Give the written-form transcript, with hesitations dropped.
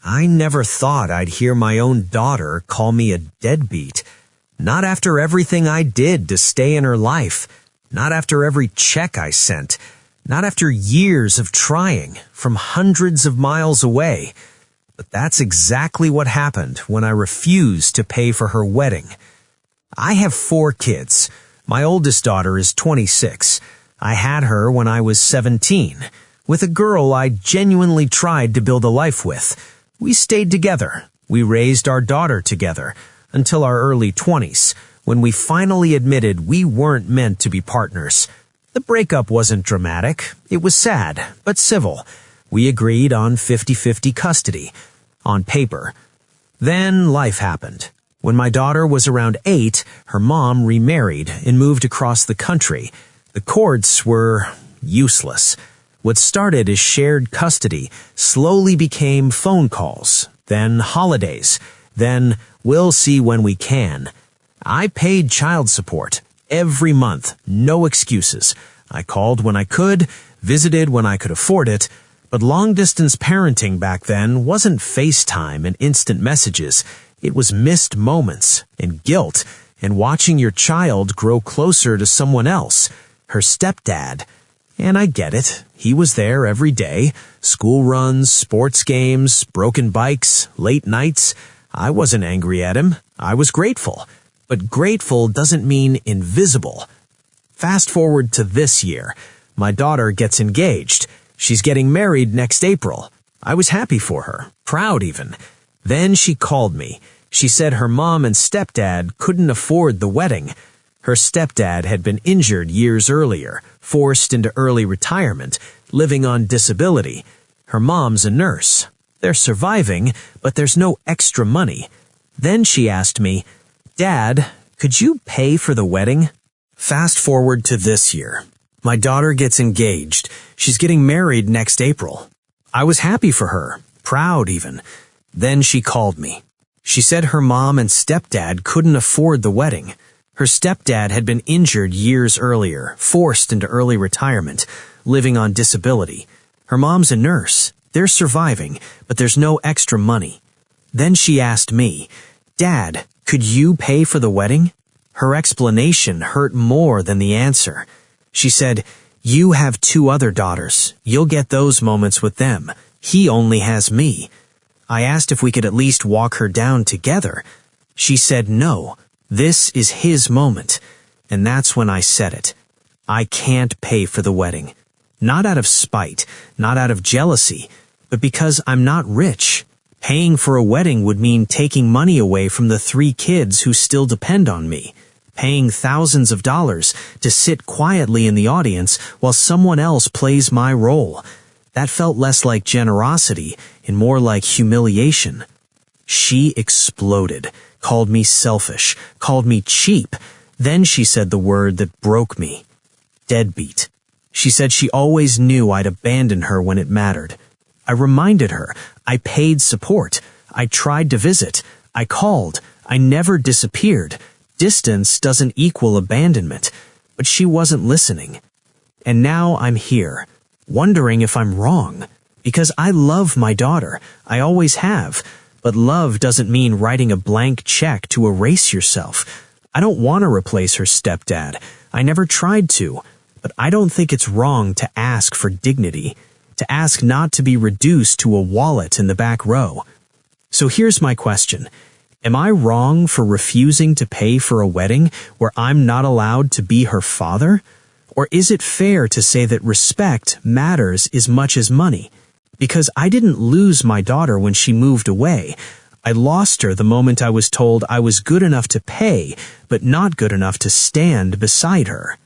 I never thought I'd hear my own daughter call me a deadbeat. Not after everything I did to stay in her life. Not after every check I sent. Not after years of trying from hundreds of miles away. But that's exactly what happened when I refused to pay for her wedding. I have 4 kids. My oldest daughter is 26. I had her when I was 17, with a girl I genuinely tried to build a life with. We stayed together. We raised our daughter together until our early 20s, when we finally admitted we weren't meant to be partners. The breakup wasn't dramatic. It was sad, but civil. We agreed on 50-50 custody, on paper. Then life happened. When my daughter was around 8, her mom remarried and moved across the country. The courts were useless. What started as shared custody slowly became phone calls, then holidays, then we'll see when we can. I paid child support every month, no excuses. I called when I could, visited when I could afford it, but long-distance parenting back then wasn't FaceTime and instant messages. It was missed moments and guilt and watching your child grow closer to someone else, her stepdad. And I get it. He was there every day. School runs, sports games, broken bikes, late nights. I wasn't angry at him. I was grateful. But grateful doesn't mean invisible. Fast forward to this year. My daughter gets engaged. She's getting married next April. I was happy for her, proud even. Then she called me. She said her mom and stepdad couldn't afford the wedding. Her stepdad had been injured years earlier, forced into early retirement, living on disability. Her mom's a nurse. They're surviving, but there's no extra money. Then she asked me, "Dad, could you pay for the wedding?" Fast forward to this year. My daughter gets engaged. She's getting married next April. I was happy for her, proud even. Then she called me. She said her mom and stepdad couldn't afford the wedding. Her stepdad had been injured years earlier, forced into early retirement, living on disability. Her mom's a nurse. They're surviving, but there's no extra money. Then she asked me, "Dad, could you pay for the wedding?" Her explanation hurt more than the answer. She said, "You have 2 other daughters. You'll get those moments with them. He only has me." I asked if we could at least walk her down together. She said no. This is his moment. And that's when I said it. I can't pay for the wedding. Not out of spite, not out of jealousy, but because I'm not rich. Paying for a wedding would mean taking money away from the 3 kids who still depend on me. Paying thousands of dollars to sit quietly in the audience while someone else plays my role. That felt less like generosity and more like humiliation. She exploded, called me selfish, called me cheap. Then she said the word that broke me. Deadbeat. She said she always knew I'd abandon her when it mattered. I reminded her. I paid support. I tried to visit. I called. I never disappeared. Distance doesn't equal abandonment. But she wasn't listening. And now I'm here, wondering if I'm wrong. Because I love my daughter. I always have. But love doesn't mean writing a blank check to erase yourself. I don't want to replace her stepdad. I never tried to. But I don't think it's wrong to ask for dignity. To ask not to be reduced to a wallet in the back row. So here's my question. Am I wrong for refusing to pay for a wedding where I'm not allowed to be her father? Or is it fair to say that respect matters as much as money? Because I didn't lose my daughter when she moved away. I lost her the moment I was told I was good enough to pay, but not good enough to stand beside her.